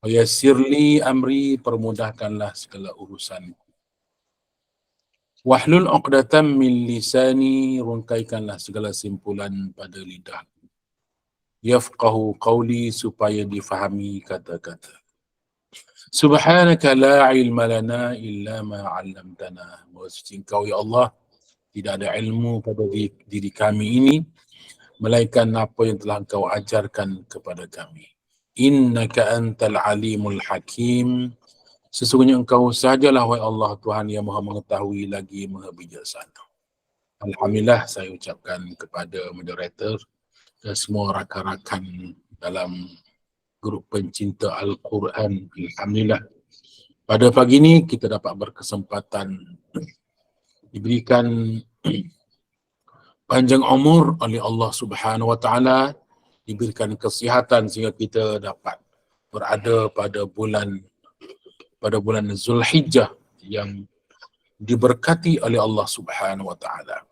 Wa yassirli amri, permudahkanlah segala urusan. Wahlul 'uqdatam min lisani, rungkaikanlah segala simpulan pada lidah. Yafqahu qawli, supaya difahami kata-kata. Subhanaka la ilma lana illa ma 'allamtana. Bersuci Engkau ya Allah, tidak ada ilmu pada diri kami ini melainkan apa yang telah Engkau ajarkan kepada kami. Innaka antal alimul hakim. Sesungguhnya Engkau sahajalah wahai Allah, Tuhan yang Maha mengetahui lagi Maha bijaksana. Alhamdulillah, saya ucapkan kepada moderator dan semua rakan-rakan dalam grup pencinta Al-Quran. Alhamdulillah, pada pagi ini kita dapat berkesempatan diberikan panjang umur oleh Allah Subhanahu Wa Taala, diberikan kesihatan sehingga kita dapat berada pada bulan Zulhijjah yang diberkati oleh Allah Subhanahu Wa Taala.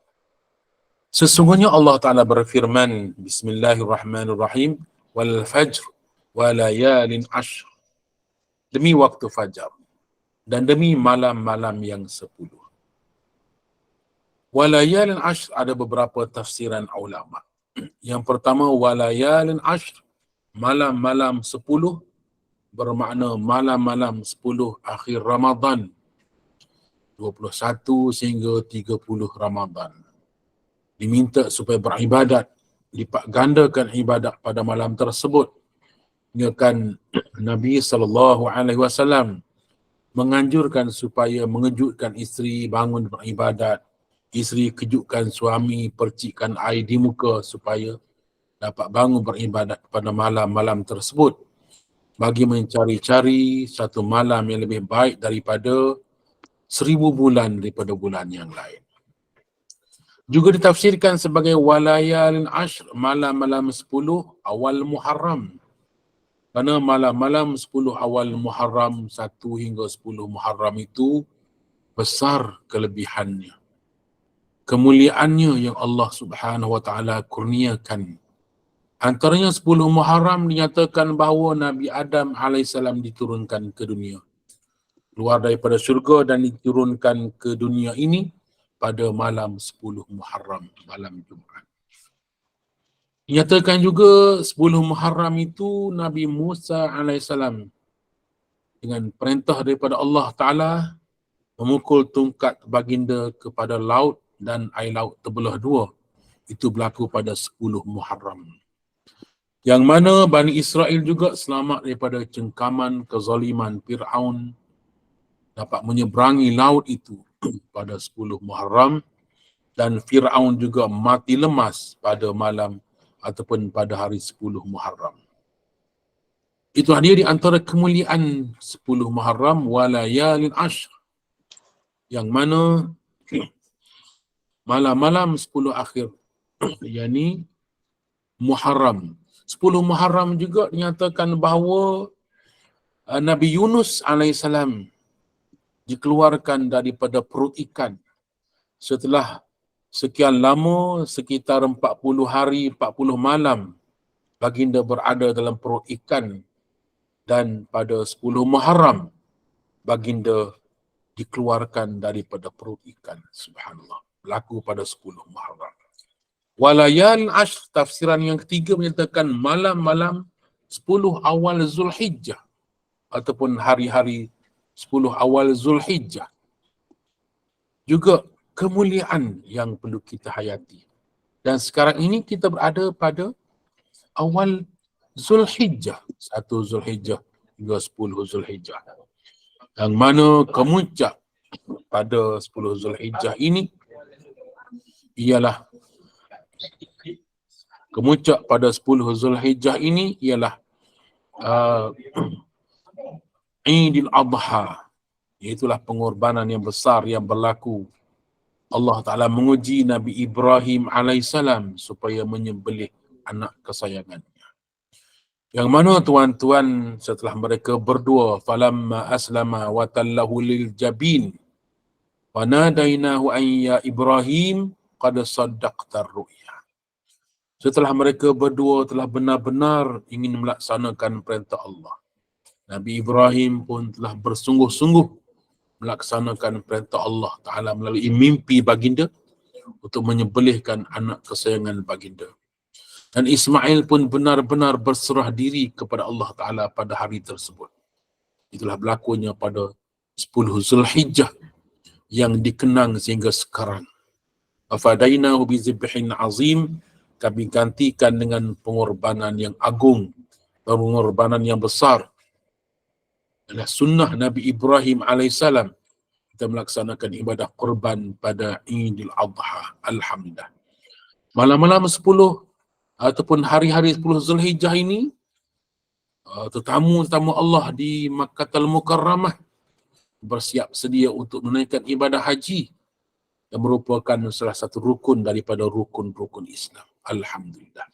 Sesungguhnya Allah Taala berfirman, Bismillahirrahmanirrahim, wal fajr wa layalin ashr, demi waktu fajar dan demi malam-malam yang 10. Walayalin ashr, ada beberapa tafsiran ulama. Yang pertama, walayalin ashr, malam-malam 10, bermakna malam-malam 10 akhir Ramadan, 21 sehingga 30 Ramadan. Diminta supaya beribadat, lipat gandakan ibadat pada malam tersebut. Kan Nabi SAW menganjurkan supaya mengejutkan isteri bangun beribadat, isteri kejutkan suami, percikkan air di muka supaya dapat bangun beribadat pada malam-malam tersebut, bagi mencari-cari satu malam yang lebih baik daripada 1000 bulan daripada bulan yang lain. Juga ditafsirkan sebagai walayalin ashr, malam-malam 10 awal Muharram. Kerana malam-malam 10 awal Muharram, 1 hingga 10 Muharram itu besar kelebihannya, kemuliaannya yang Allah Subhanahu Wa Taala kurniakan. Antaranya 10 Muharram dinyatakan bahawa Nabi Adam AS diturunkan ke dunia, keluar daripada syurga dan diturunkan ke dunia ini pada malam 10 Muharram, malam Jumaat. Dinyatakan juga 10 Muharram itu Nabi Musa AS dengan perintah daripada Allah Ta'ala memukul tungkat baginda kepada laut dan air laut terbelah dua. Itu berlaku pada 10 Muharram. Yang mana Bani Israel juga selamat daripada cengkaman kezaliman Fir'aun, dapat menyeberangi laut itu pada 10 Muharram, dan Fir'aun juga mati lemas pada malam ataupun pada hari 10 Muharram. Itulah dia di antara kemuliaan 10 Muharram walayalin ashr, yang mana malam-malam 10 akhir yakni Muharram. 10 Muharram juga dinyatakan bahawa Nabi Yunus AS dikeluarkan daripada perut ikan setelah sekian lama, sekitar 40 hari, 40 malam baginda berada dalam perut ikan, dan pada 10 Muharram baginda dikeluarkan daripada perut ikan. Subhanallah, berlaku pada 10 Muharram. Walayal ashr, tafsiran yang ketiga menyatakan malam-malam 10 awal Zulhijjah ataupun hari-hari 10 awal Zulhijjah. Juga kemuliaan yang perlu kita hayati. Dan sekarang ini kita berada pada awal Zulhijjah, 1 Zulhijjah hingga 10 Zulhijjah. Yang mana kemuncak pada 10 Zulhijjah ini ialah kemuncak pada 10 Zulhijjah ini ialah Idul Adha, iaitulah pengorbanan yang besar yang berlaku. Allah Ta'ala menguji Nabi Ibrahim AS supaya menyembelih anak kesayangannya. Yang mana tuan-tuan setelah mereka berdua, falamma aslama wa tallahu lil jabin wa nadainahu an ya Ibrahim qad saddaqtar ru'ya. Setelah mereka berdua telah benar-benar ingin melaksanakan perintah Allah, Nabi Ibrahim pun telah bersungguh-sungguh melaksanakan perintah Allah Ta'ala melalui mimpi baginda untuk menyembelihkan anak kesayangan baginda. Dan Ismail pun benar-benar berserah diri kepada Allah Ta'ala pada hari tersebut. Itulah berlakunya pada 10 Zulhijjah yang dikenang sehingga sekarang. Afadainahu bizibhin azim, kami gantikan dengan pengorbanan yang agung, pengorbanan yang besar. Adalah sunnah Nabi Ibrahim alaihissalam kita melaksanakan ibadah kurban pada Idul Adha. Alhamdulillah. Malam-malam 10 ataupun hari-hari 10 Zulhijjah ini, tetamu-tetamu Allah di Makkahul Mukarramah bersiap sedia untuk menunaikan ibadah haji yang merupakan salah satu rukun daripada rukun-rukun Islam. Alhamdulillah.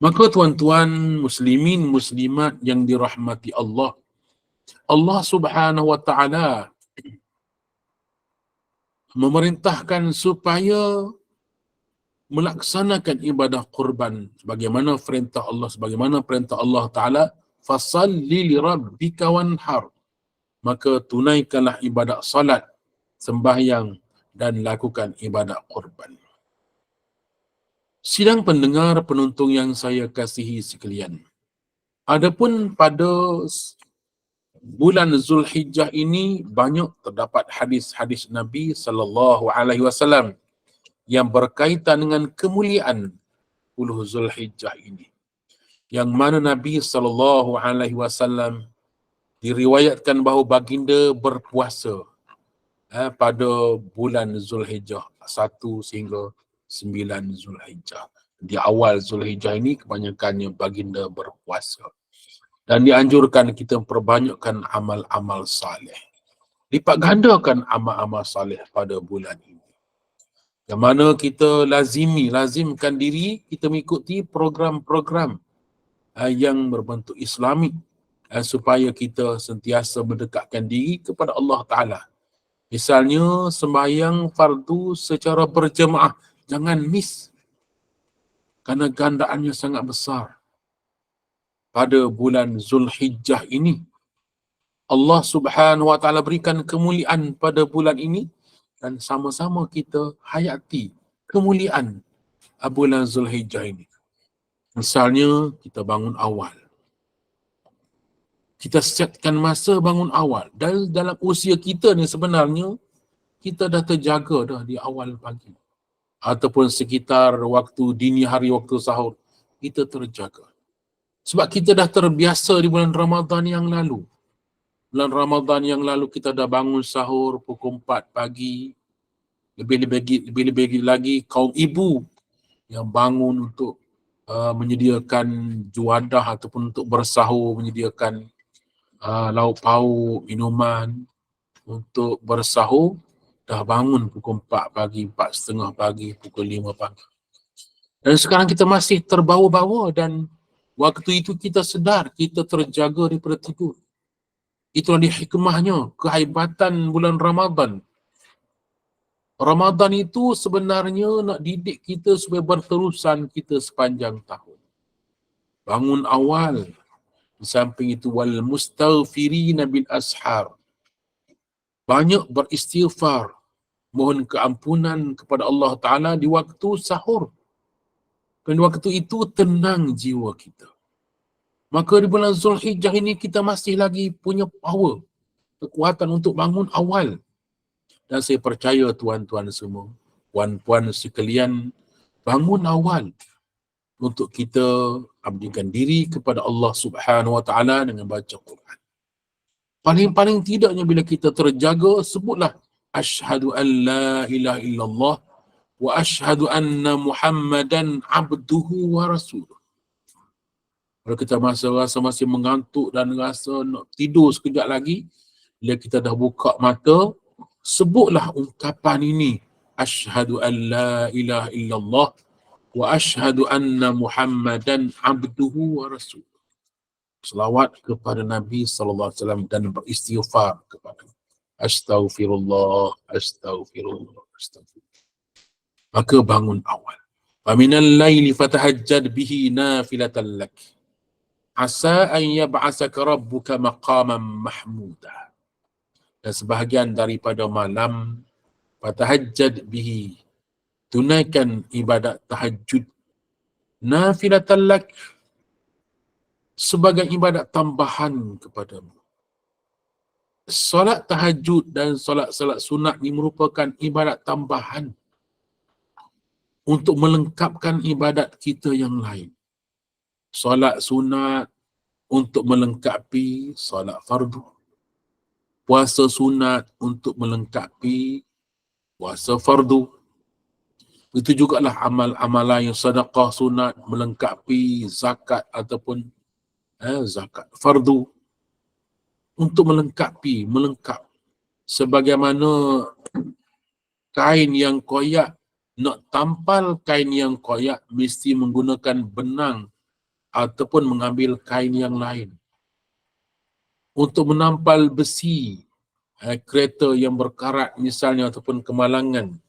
Maka tuan-tuan muslimin muslimat yang dirahmati Allah, Allah Subhanahu wa taala memerintahkan supaya melaksanakan ibadah kurban sebagaimana perintah Allah Taala, fasalli li rabbika wanhar, maka tunaikanlah ibadat salat, sembahyang dan lakukan ibadat kurban. Sidang pendengar penonton yang saya kasihi sekalian, adapun pada bulan Zulhijjah ini banyak terdapat hadis-hadis Nabi sallallahu alaihi wasallam yang berkaitan dengan kemuliaan 10 Zulhijjah ini. Yang mana Nabi sallallahu alaihi wasallam diriwayatkan bahawa baginda berpuasa pada bulan Zulhijjah 1 sehingga 9 Zulhijjah. Di awal Zulhijjah ini kebanyakannya baginda berpuasa. Dan dianjurkan kita perbanyakkan amal-amal saleh. Lipat gandakan amal-amal saleh pada bulan ini. Yang mana kita lazimkan diri kita mengikuti program-program yang berbentuk Islamik supaya kita sentiasa mendekatkan diri kepada Allah Ta'ala. Misalnya sembahyang fardu secara berjemaah, jangan miss. Kerana gandaannya sangat besar. Pada bulan Zulhijjah ini, Allah Subhanahu wa taala berikan kemuliaan pada bulan ini dan sama-sama kita hayati kemuliaan bulan Zulhijjah ini. Misalnya kita bangun awal. Kita setkan masa bangun awal. Dan dalam usia kita ni sebenarnya kita dah terjaga dah di awal pagi. Ataupun sekitar waktu dini hari, waktu sahur, kita terjaga. Sebab kita dah terbiasa di bulan Ramadan yang lalu. Bulan Ramadan yang lalu kita dah bangun sahur pukul 4 pagi. Lebih-lebih lagi kaum ibu yang bangun untuk menyediakan juadah ataupun untuk bersahur, menyediakan lauk pauk, minuman untuk bersahur, dah bangun pukul 4 pagi, 4:30 pagi, pukul 5 pagi. Dan sekarang kita masih terbawa-bawa dan waktu itu kita sedar, kita terjaga daripada tidur. Itulah hikmahnya, kehebatan bulan Ramadan. Ramadan itu sebenarnya nak didik kita supaya berterusan kita sepanjang tahun. Bangun awal. Di samping itu, wal mustaghfirina bil ashar. Banyak beristighfar. Mohon keampunan kepada Allah Ta'ala di waktu sahur. Dan waktu itu tenang jiwa kita. Maka di bulan Zulhijjah ini kita masih lagi punya power, kekuatan untuk bangun awal. Dan saya percaya tuan-tuan semua, puan-puan sekalian, bangun awal untuk kita abdikan diri kepada Allah Subhanahu wa taala dengan baca Quran. Paling-paling tidaknya bila kita terjaga, sebutlah asyhadu an la ilaha illallah wa asyhadu anna Muhammadan abduhu wa rasuluh. Kalau kita rasa masih mengantuk dan rasa nak tidur sekejap lagi, bila kita dah buka mata, sebutlah ungkapan ini, asyhadu an la ilaha illallah wa asyhadu anna Muhammadan abduhu wa rasuluh. Selawat kepada Nabi sallallahu alaihi wasallam dan beristighfar kepada astaghfirullah, astaghfirullah, astaghfirullah. Maka bangun awal. Wa minal laili fatahajjad bihi nafilatan lak. asa an yab'asaka rabbuka maqaman mahmuda. Dan sebahagian daripada malam, fatahajjad bihi, tunaikan ibadat tahajud, nafilatan lak, sebagai ibadat tambahan kepadamu. Solat tahajud dan solat-solat sunat ini merupakan ibadat tambahan untuk melengkapkan ibadat kita yang lain. Solat sunat untuk melengkapi solat fardu. Puasa sunat untuk melengkapi puasa fardu. Itu jugalah amal-amalan yang sedekah sunat melengkapi zakat ataupun zakat fardu. Untuk melengkap. Sebagaimana kain yang koyak, nak tampal kain yang koyak mesti menggunakan benang ataupun mengambil kain yang lain. Untuk menampal besi, kereta yang berkarat misalnya ataupun kemalangan,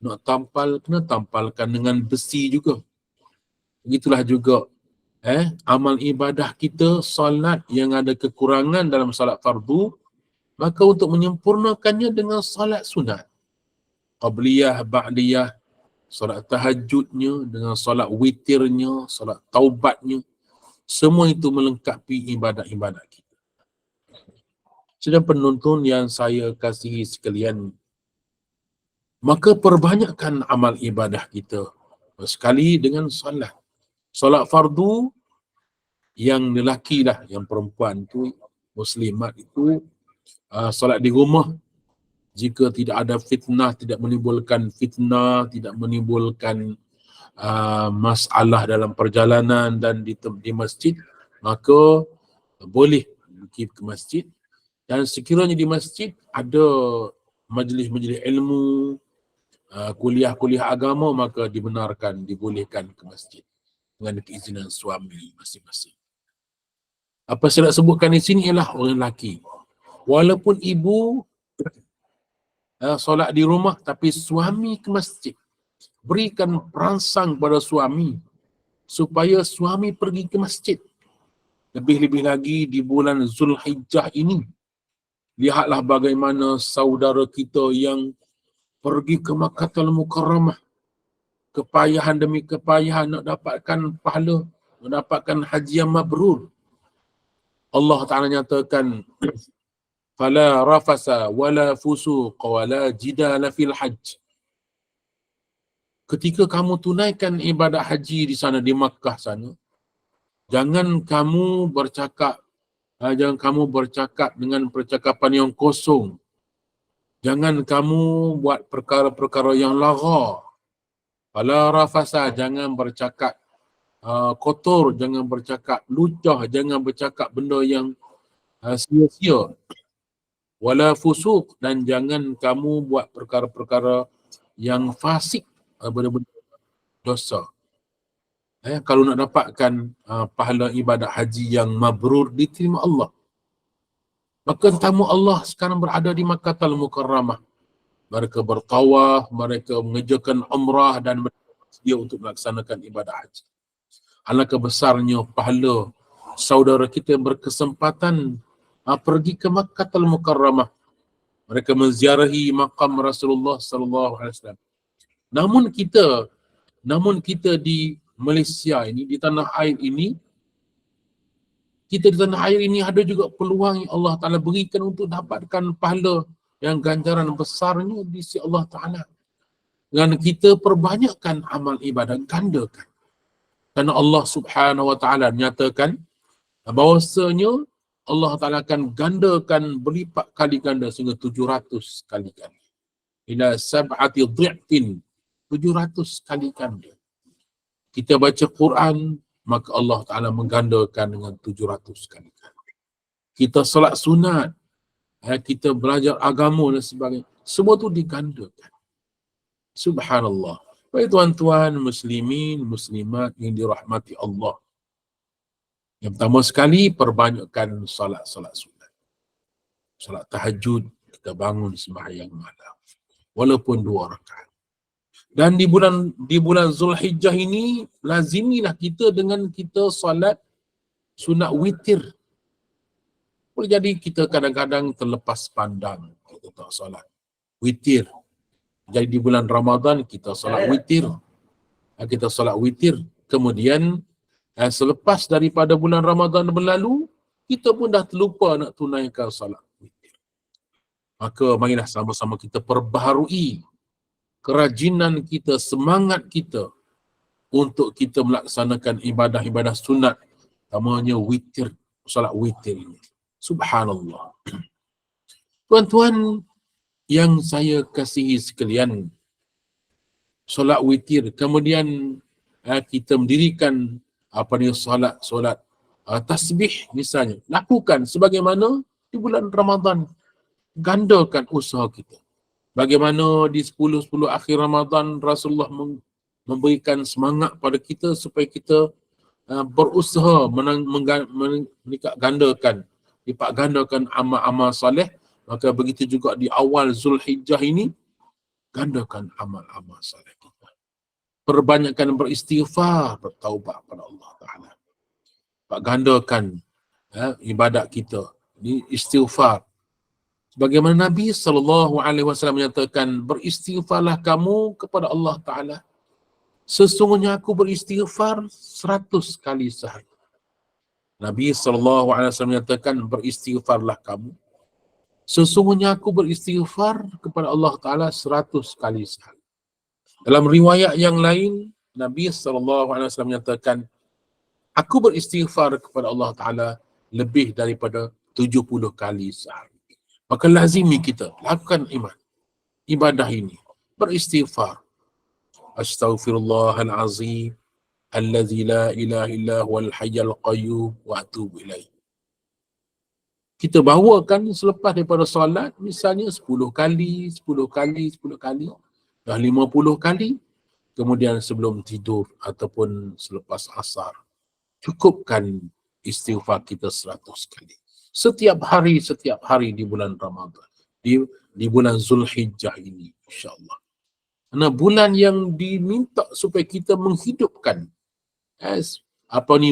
nak tampal, kena tampalkan dengan besi juga. Begitulah juga amal ibadah kita, solat yang ada kekurangan dalam solat fardu, maka untuk menyempurnakannya dengan solat sunat, qabliyah, ba'diyah, solat tahajudnya dengan solat witirnya, solat taubatnya, semua itu melengkapi ibadat-ibadat kita. Sedang penonton yang saya kasihi sekalian, maka perbanyakkan amal ibadah kita sekali dengan solat. Solat fardu yang lelaki lah, yang perempuan tu, muslimat itu solat di rumah jika tidak ada fitnah, tidak menimbulkan fitnah, tidak menimbulkan masalah dalam perjalanan dan di masjid, maka boleh pergi ke masjid. Dan sekiranya di masjid ada majlis-majlis ilmu, kuliah-kuliah agama, maka dibenarkan, dibolehkan ke masjid dengan keizinan suami masing-masing. Apa saya nak sebutkan di sini ialah orang lelaki. Walaupun ibu solat di rumah tapi suami ke masjid, berikan perangsang pada suami supaya suami pergi ke masjid. Lebih-lebih lagi di bulan Zulhijjah ini, lihatlah bagaimana saudara kita yang pergi ke Makkahul Mukarramah, kepayahan demi kepayahan nak dapatkan pahala, nak dapatkan haji yang mabrur. Allah Ta'ala nyatakan, fala rafasa wala fusuq wala jidala fil hajj. Ketika kamu tunaikan ibadat haji di sana, di Makkah sana, jangan kamu bercakap dengan percakapan yang kosong. Jangan kamu buat perkara-perkara yang lara. Fala rafasa, jangan bercakap kotor, jangan bercakap lucah, jangan bercakap benda yang sia-sia. Wala fusuq, dan jangan kamu buat perkara-perkara yang fasik, benda-benda dosa. Kalau nak dapatkan pahala ibadat haji yang mabrur, diterima Allah, maka tetamu Allah sekarang berada di Makkahul Mukarramah. Mereka bertawaf, mereka mengerjakan umrah dan mereka bersedia untuk melaksanakan ibadat haji. Alangkah besarnya pahala saudara kita yang berkesempatan pergi ke Makkahul Mukarramah. Mereka menziarahi makam Rasulullah sallallahu alaihi wasallam. Namun kita di Malaysia ini, di tanah air ini, ada juga peluang yang Allah Ta'ala berikan untuk dapatkan pahala yang ganjaran besarnya di sisi Allah Ta'ala. Dan kita perbanyakkan amal ibadah, gandakan. Kerana Allah Subhanahu Wa Ta'ala nyatakan bahawasanya Allah Ta'ala akan gandakan berlipat kali ganda sehingga 700 kali ganda. Ila sab'ati dhi'fin, 700 kali ganda. Kita baca Quran, maka Allah Ta'ala menggandakan dengan 700 kali ganda. Kita solat sunat, kita belajar agama dan sebagainya, semua tu digandakan. Subhanallah. Baik tuan-tuan, muslimin, muslimat yang dirahmati Allah. Yang pertama sekali, perbanyakkan solat-solat sunat. Solat tahajud, kita bangun sembahyang malam, walaupun 2 rakaat. Dan di bulan Zulhijjah ini, lazimilah kita dengan kita solat sunat witir. Boleh jadi kita kadang-kadang terlepas pandang, kita tak solat witir. Jadi di bulan Ramadan kita solat witir. Kita solat witir. Kemudian selepas daripada bulan Ramadan berlalu, kita pun dah terlupa nak tunaikan solat witir. Maka marilah sama-sama kita perbaharui kerajinan kita, semangat kita untuk kita melaksanakan ibadah-ibadah sunat, namanya witir, solat witir ini. Subhanallah. Tuan-tuan yang saya kasihi sekalian, solat witir, kemudian kita mendirikan solat tasbih misalnya, lakukan sebagaimana di bulan Ramadan. Gandakan usaha kita. Bagaimana di 10 akhir Ramadan Rasulullah memberikan semangat pada kita supaya kita berusaha lipat gandakan amal-amal soleh. Maka begitu juga di awal Zulhijjah ini, gandakan amal-amal soleh kita. Perbanyakkan beristighfar, bertaubat pada Allah Ta'ala. Gandakan ibadat kita, ini istighfar. Bagaimana Nabi SAW menyatakan, beristighfarlah kamu kepada Allah Ta'ala. Sesungguhnya aku beristighfar 100 kali sehari. Nabi SAW menyatakan, beristighfarlah kamu. Sesungguhnya aku beristighfar kepada Allah Ta'ala 100 kali sehari. Dalam riwayat yang lain, Nabi SAW menyatakan, aku beristighfar kepada Allah Ta'ala lebih daripada 70 kali sehari. Maka lazimi kita lakukan ibadah ini, beristighfar. Astaghfirullahalazim allazi la ilaha illa huwal hayyul qayyum wa atubu ilaih. Kita bawakan selepas daripada solat, misalnya 10 kali, 10 kali, 10 kali, dah 50 kali, kemudian sebelum tidur ataupun selepas asar. Cukupkan istighfar kita 100 kali. Setiap hari di bulan Ramadan, di bulan Zulhijjah ini, insyaAllah. Karena bulan yang diminta supaya kita menghidupkan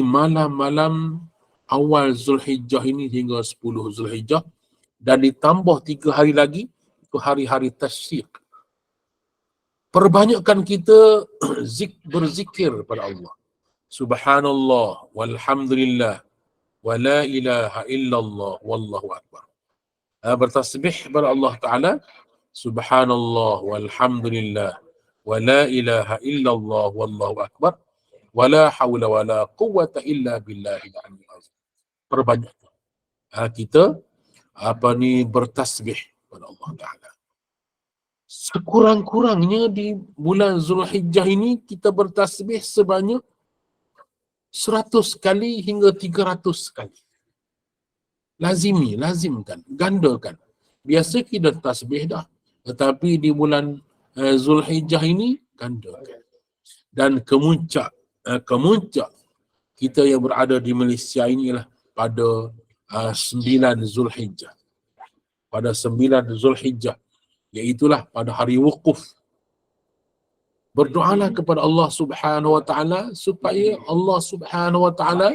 malam-malam awal Zulhijjah ini hingga 10 Zulhijjah, dan ditambah 3 hari lagi, itu hari-hari tasyrik. Perbanyakkan kita berzikir pada Allah. Subhanallah, walhamdulillah, wa la ilaha illallah, wallahu akbar. Bertasbih kepada Allah Ta'ala, subhanallah, walhamdulillah, wa la ilaha illallah, wallahu akbar, wa la hawla wa la quwwata illa billahil aliyyil azim. Perbanyakkan kita bertasbih kepada Allah Ta'ala. Sekurang-kurangnya di bulan Zulhijjah ini kita bertasbih sebanyak 100 kali hingga 300 kali. Lazimkan, gandakan. Biasa kita tasbih dah, tetapi di bulan Zulhijjah ini gandakan. Dan kemuncak kita yang berada di Malaysia inilah pada 9 Zulhijjah. Pada 9 Zulhijjah, iaitulah pada hari wukuf. Berdoalah kepada Allah Subhanahu Wa Ta'ala supaya Allah Subhanahu Wa Ta'ala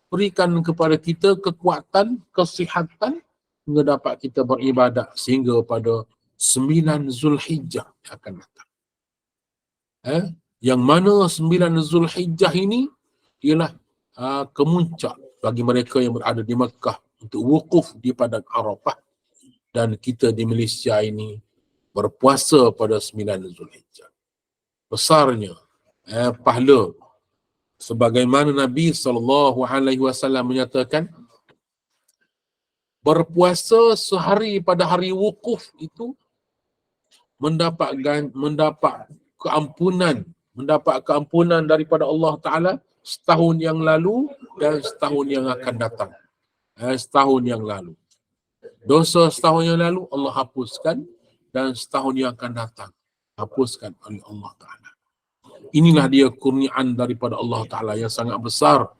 berikan kepada kita kekuatan, kesihatan hingga dapat kita beribadat sehingga pada 9 Zulhijjah yang akan datang. Yang mana 9 Zulhijjah ini ialah kemuncak bagi mereka yang berada di Mekah untuk wukuf di padang Arafah, dan kita di Malaysia ini berpuasa pada 9 Zulhijjah. Besarnya pahala, sebagaimana Nabi SAW menyatakan, berpuasa sehari pada hari wukuf itu mendapat keampunan daripada Allah Ta'ala setahun yang lalu dan setahun yang akan datang. Setahun yang lalu, dosa setahun yang lalu Allah hapuskan, dan setahun yang akan datang hapuskan oleh Allah Ta'ala. Inilah dia kurniaan daripada Allah Ta'ala yang sangat besar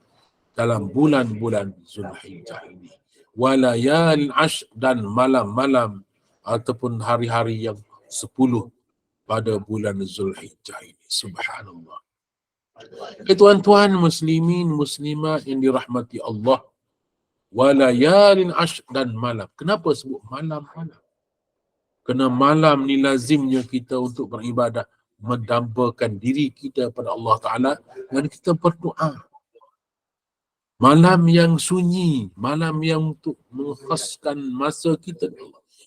dalam bulan-bulan Zulhijjah ini. Walayalin ashr, dan malam-malam ataupun hari-hari yang 10 pada bulan Zulhijjah ini. Subhanallah. Tuan-tuan muslimin muslimat yang dirahmati Allah, walayalin ashr, dan malam. Kenapa sebut malam-malam? Kerana malam ni lazimnya kita untuk beribadah, mendambakan diri kita pada Allah Ta'ala dan kita berdoa. Malam yang sunyi, malam yang untuk menghaskan masa kita.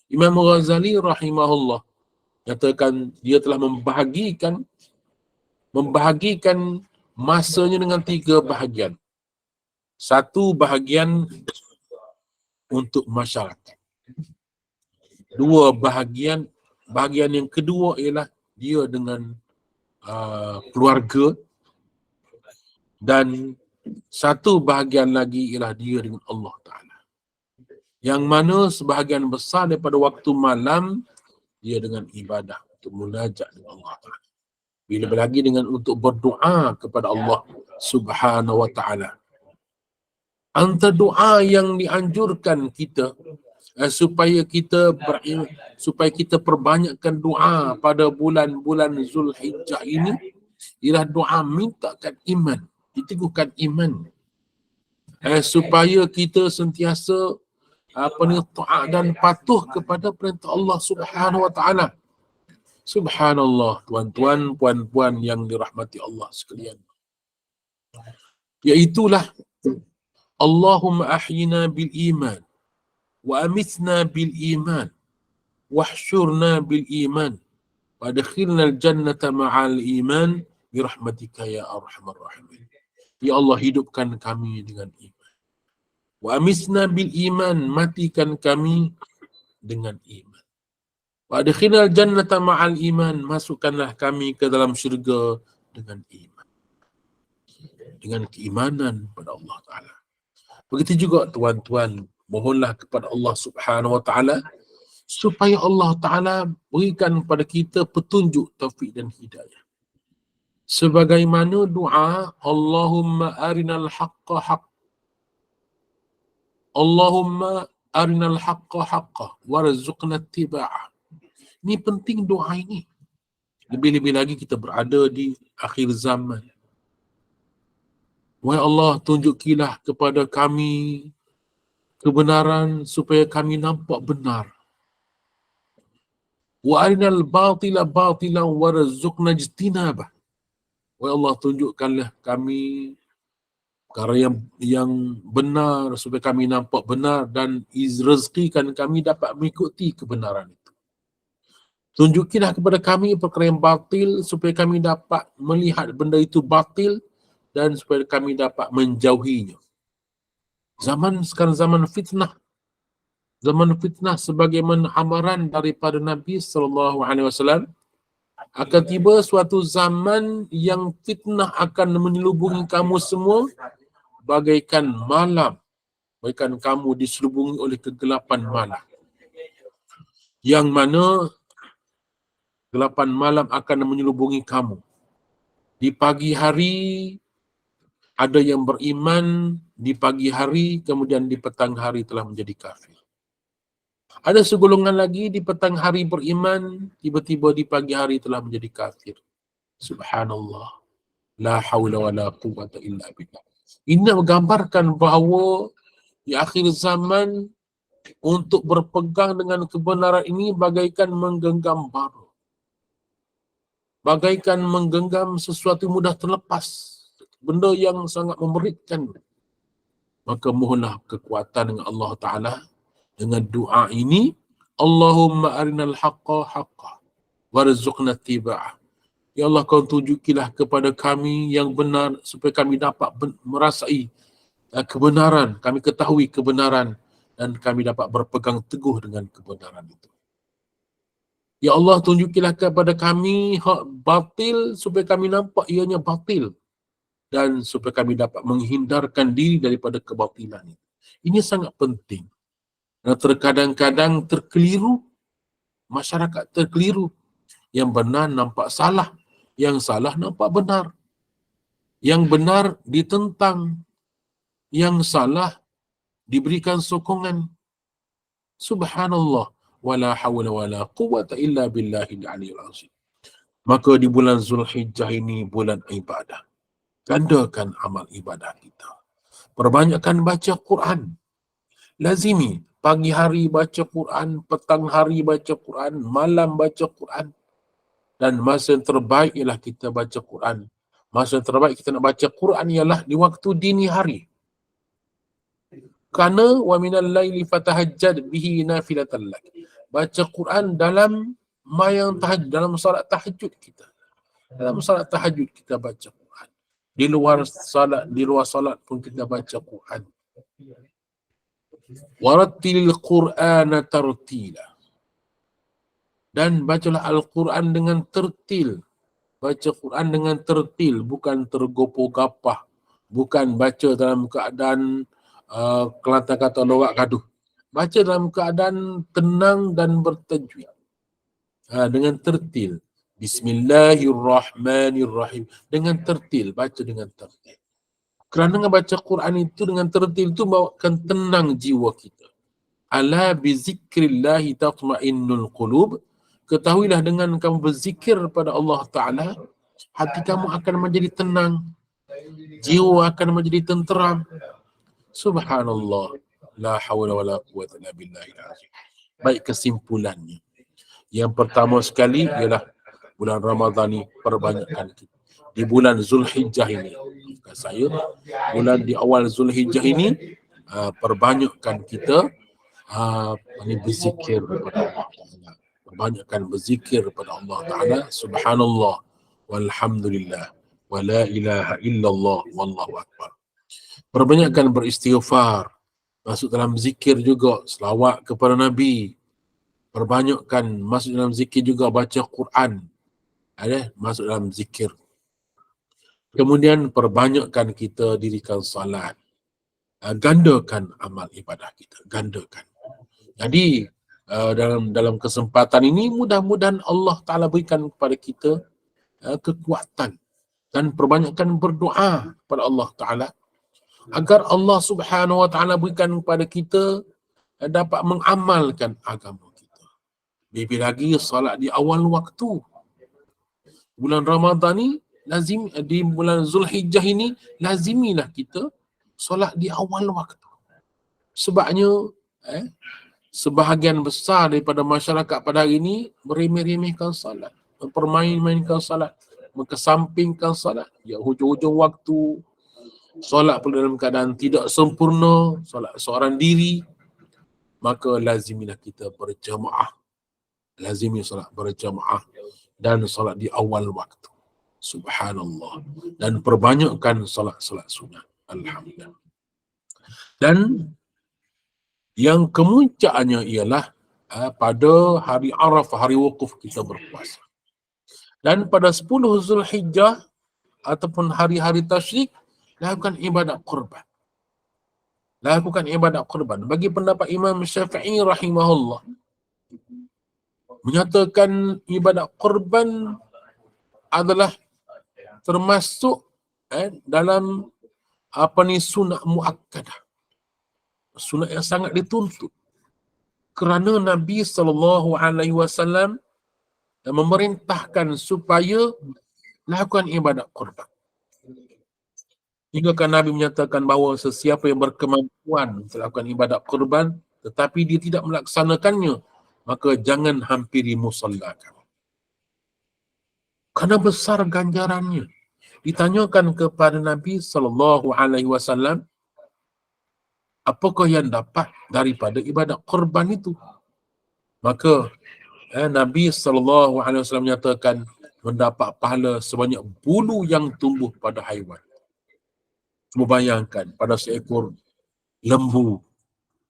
Imam Ghazali rahimahullah nyatakan dia telah membahagikan masanya dengan 3 bahagian. 1 bahagian untuk masyarakat. 2 bahagian yang kedua ialah dia dengan keluarga, dan 1 bahagian lagi ialah dia dengan Allah Ta'ala. Yang mana sebahagian besar daripada waktu malam dia dengan ibadah, untuk munajat dengan Allah Ta'ala. Bila lagi dengan untuk berdoa kepada Allah Subhanahu Wa Ta'ala. Antara doa yang dianjurkan kita supaya kita perbanyakkan doa pada bulan-bulan Zulhijjah ini ialah doa mintakan iman, diteguhkan iman, supaya kita sentiasa taat dan patuh kepada perintah Allah Subhanahu Wa Ta'ala. Subhanallah, tuan-tuan, puan-puan yang dirahmati Allah sekalian. Iaitulah Allahumma ahyina bil iman wa amithna bil iman wahsyurna bil iman wadkhilna al jannata ma'al iman birahmatika ya arhamar rahimin. Ya Allah, hidupkan kami dengan iman. Wa amithna bil iman, matikan kami dengan iman. Wadkhilna al jannata ma'al iman, masukkanlah kami ke dalam syurga dengan iman. Dengan keimanan pada Allah Ta'ala. Begitu juga tuan-tuan, mohonlah kepada Allah Subhanahu Wa Ta'ala supaya Allah Ta'ala berikan kepada kita petunjuk, taufik dan hidayah. Sebagaimana doa Allahumma arinal haqqa haqq, Allahumma arinal haqqa haqqa warzuqna ittiba'ah. Ini penting doa ini. Lebih-lebih lagi kita berada di akhir zaman. Wahai Allah, tunjukilah kepada kami kebenaran supaya kami nampak benar. Wa arinal batila batilan warzuqna ijtinabah. Wahai Allah, tunjukkanlah kami perkara yang benar supaya kami nampak benar, dan rezekikan kami dapat mengikuti kebenaran itu. Tunjukilah kepada kami perkara yang batil supaya kami dapat melihat benda itu batil dan supaya kami dapat menjauhinya. Zaman sekarang zaman fitnah. Zaman fitnah sebagaimana amaran daripada Nabi SAW, akan tiba suatu zaman yang fitnah akan menyelubungi kamu semua bagaikan malam, bagaikan kamu diselubungi oleh kegelapan malam. Yang mana kegelapan malam akan menyelubungi kamu. Di pagi hari ada yang beriman, di pagi hari, kemudian di petang hari telah menjadi kafir. Ada segolongan lagi di petang hari beriman, tiba-tiba di pagi hari telah menjadi kafir. Subhanallah. La hawla wa la quwwata illa billah. Ini menggambarkan bahawa di akhir zaman untuk berpegang dengan kebenaran ini bagaikan menggenggam bara. Bagaikan menggenggam sesuatu mudah terlepas. Benda yang sangat memeritkan. Maka mohonlah kekuatan dengan Allah Ta'ala dengan doa ini. Allahumma arinal haqqa haqqa warzuqna ittiba'ah. Ya Allah, kau tunjukilah kepada kami yang benar supaya kami dapat merasai kebenaran, kami ketahui kebenaran dan kami dapat berpegang teguh dengan kebenaran itu. Ya Allah, tunjukilah kepada kami hak batil supaya kami nampak ianya batil dan supaya kami dapat menghindarkan diri daripada kebatilan itu. Ini sangat penting. Dan terkadang-kadang terkeliru, masyarakat terkeliru. Yang benar nampak salah, yang salah nampak benar. Yang benar ditentang, yang salah diberikan sokongan. Subhanallah. Wala hawla wala quwwata illa billahil aliyil azim. Maka di bulan Zulhijjah ini bulan ibadah. Gandakan amal ibadah kita. Perbanyakkan baca Quran. Lazimi. Pagi hari baca Quran, petang hari baca Quran, malam baca Quran. Dan masa yang terbaik ialah kita baca Quran. Masa yang terbaik kita nak baca Quran ialah di waktu dini hari. Kerana wa minal laili fatahajjad bihi nafilatan lak. Baca Quran dalam mayang tahajud, dalam solat tahajud kita. Dalam solat tahajud kita baca Quran. Di luar solat pun kita baca Quran. Warattilil Qur'ana tartila. Dan bacalah Al-Quran dengan tertil. Baca Quran dengan tertil, bukan tergopoh-gapah. Bukan baca dalam keadaan Kelantan kata lorak gaduh. Baca dalam keadaan tenang dan bertajwid. Dengan tertil. Bismillahirrahmanirrahim. Dengan tertil, baca dengan tertil. Kerana dengan baca Quran itu dengan tertil itu bawakan tenang jiwa kita. Ala bizikrillahi tatma'innul qulub. Ketahuilah dengan kamu berzikir pada Allah Ta'ala, hati kamu akan menjadi tenang. Jiwa akan menjadi tenteram. Subhanallah. La hawla wa la quwwata illa billahil azim. Baik, kesimpulannya. Yang pertama sekali ialah bulan Ramadan ni perbanyakkan kita. Di bulan Zulhijjah ini, saya, bulan di awal Zulhijjah ini, perbanyakkan kita berzikir kepada Allah Ta'ala. Perbanyakkan berzikir kepada Allah Ta'ala. Subhanallah, walhamdulillah, wa la ilaha illallah, wallahu akbar. Perbanyakkan beristighfar. Masuk dalam zikir juga, selawat kepada Nabi. Perbanyakkan masuk dalam zikir juga, baca Quran. Masuk dalam zikir. Kemudian perbanyakkan kita dirikan salat. Gandakan amal ibadah kita. Gandakan. Jadi dalam kesempatan ini mudah-mudahan Allah Ta'ala berikan kepada kita kekuatan dan perbanyakkan berdoa kepada Allah Ta'ala agar Allah Subhanahu Wa Ta'ala berikan kepada kita dapat mengamalkan agama kita. Lebih lagi salat di awal waktu. Bulan Ramadan ni lazim, di bulan Zulhijjah ini lazimilah kita solat di awal waktu. Sebabnya sebahagian besar daripada masyarakat pada hari ini meremeh-remehkan salat, mempermain-mainkan salat, mengesampingkan salat. Ya, hujung-hujung waktu solat pula dalam keadaan tidak sempurna, solat seorang diri. Maka lazimilah kita berjamaah. Lazimi solat berjamaah dan solat di awal waktu. Subhanallah. Dan perbanyakkan solat-solat sunat. Alhamdulillah. Dan yang kemuncaknya ialah pada hari Arafah, hari wukuf kita berpuasa. Dan pada 10 Zulhijjah ataupun hari-hari tasyrik, lakukan ibadat qurban. Lakukan ibadat qurban. Bagi pendapat Imam Syafi'i rahimahullah, menyatakan ibadat qurban adalah termasuk dalam sunat muakkadah. Sunat yang sangat dituntut. Kerana Nabi SAW memerintahkan supaya lakukan ibadat qurban. Hingga kan Nabi menyatakan bahawa sesiapa yang berkemampuan melakukan ibadat qurban tetapi dia tidak melaksanakannya, maka jangan hampiri musalla kamu. Kerana besar ganjarannya. Ditanyakan kepada Nabi SAW, apakah yang dapat daripada ibadat qurban itu? Maka Nabi SAW menyatakan mendapat pahala sebanyak bulu yang tumbuh pada haiwan. Cuba bayangkan pada seekor lembu,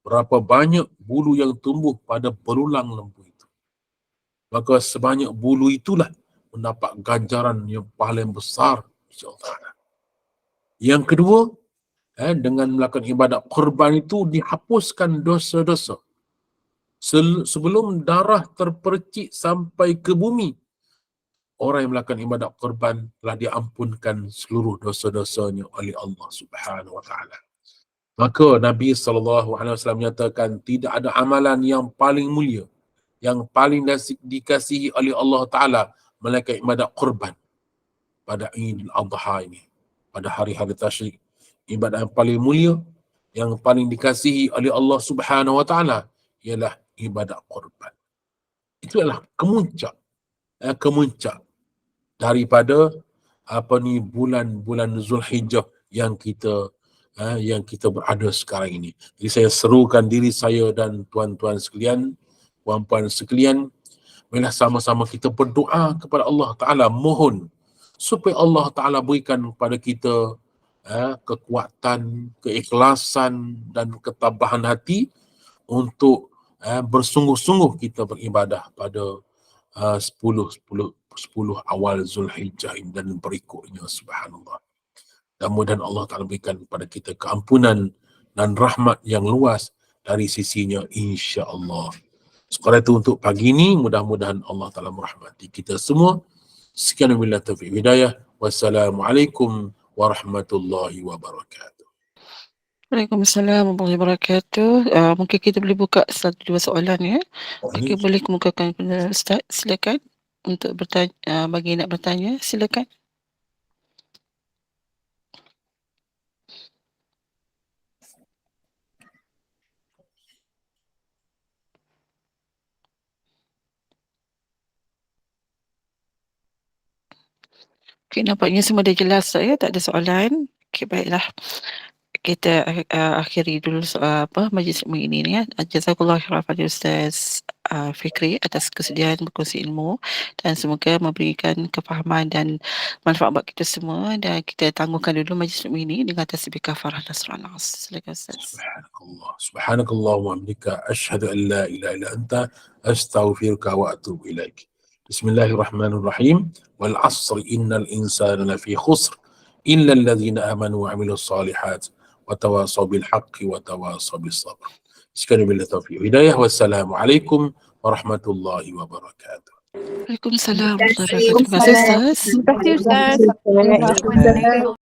berapa banyak bulu yang tumbuh pada belulang lembu itu. Maka sebanyak bulu itulah mendapat ganjaran yang paling besar. Yang kedua, dengan melakukan ibadat qurban itu dihapuskan dosa-dosa. Sebelum darah terpercik sampai ke bumi, orang yang melakukan ibadat qurban telah diampunkan seluruh dosa-dosanya oleh Allah Subhanahu Wa Ta'ala. Maka Nabi SAW menyatakan tidak ada amalan yang paling mulia, yang paling dikasihi oleh Allah Ta'ala melakukan ibadat qurban pada Idul Adha ini, pada hari-hari tasyrik. Ibadat yang paling mulia, yang paling dikasihi oleh Allah Subhanahu wa taala ialah ibadat qurban. Itu adalah kemuncak daripada bulan-bulan Zulhijjah yang kita berada sekarang ini. Jadi saya serukan diri saya dan tuan-tuan sekalian, puan-puan sekalian, marilah sama-sama kita berdoa kepada Allah Ta'ala, mohon supaya Allah Ta'ala berikan kepada kita kekuatan, keikhlasan dan ketabahan hati untuk bersungguh-sungguh kita beribadah pada 10 awal Zulhijjah dan berikutnya, subhanallah. Dan mudah Allah Ta'ala berikan kepada kita keampunan dan rahmat yang luas dari sisinya, insya-Allah. Sekadar itu untuk pagi ini, mudah-mudahan Allah Ta'ala merahmati kita semua. Sekian wabillahi taufiq hidayah. Wassalamualaikum warahmatullahi wabarakatuh. Waalaikumsalam warahmatullahi wabarakatuh. Mungkin kita boleh buka 1-2 soalan ya. Mungkin boleh kemukakan kepada Ustaz, silakan untuk bertanya, bagi nak bertanya, silakan. Okay, nampaknya semua dah jelas ya, tak ada soalan. Okay, baiklah. Kita akhiri dulu majlis ilmu ini ya. Jazakallahu khairan pada Ustaz Fikri atas kesediaan berkongsi ilmu, dan semoga memberikan kefahaman dan manfaat buat kita semua, dan kita tangguhkan dulu majlis ilmu ini dengan tasbih kafarah dan surah Nas. Silakan Ustaz. Subhanakallah wa bihamdika asyhadu an la ilaha illa anta astaghfiruka wa atubu ilaik. Bismillahirrahmanirrahim. Wal 'asri innal insana lafi khusr illa alladhina amanu wa 'amilus solihat wa tawasaw bil haqqi wa tawasaw bis sabr. Sekian billahi taufiq hidayah. Wassalamualaikum warahmatullahi wabarakatuh. Waalaikumsalam warahmatullahi wabarakatuh. Terima kasih Ustaz. Terima kasih Ustaz. Assalamualaikum.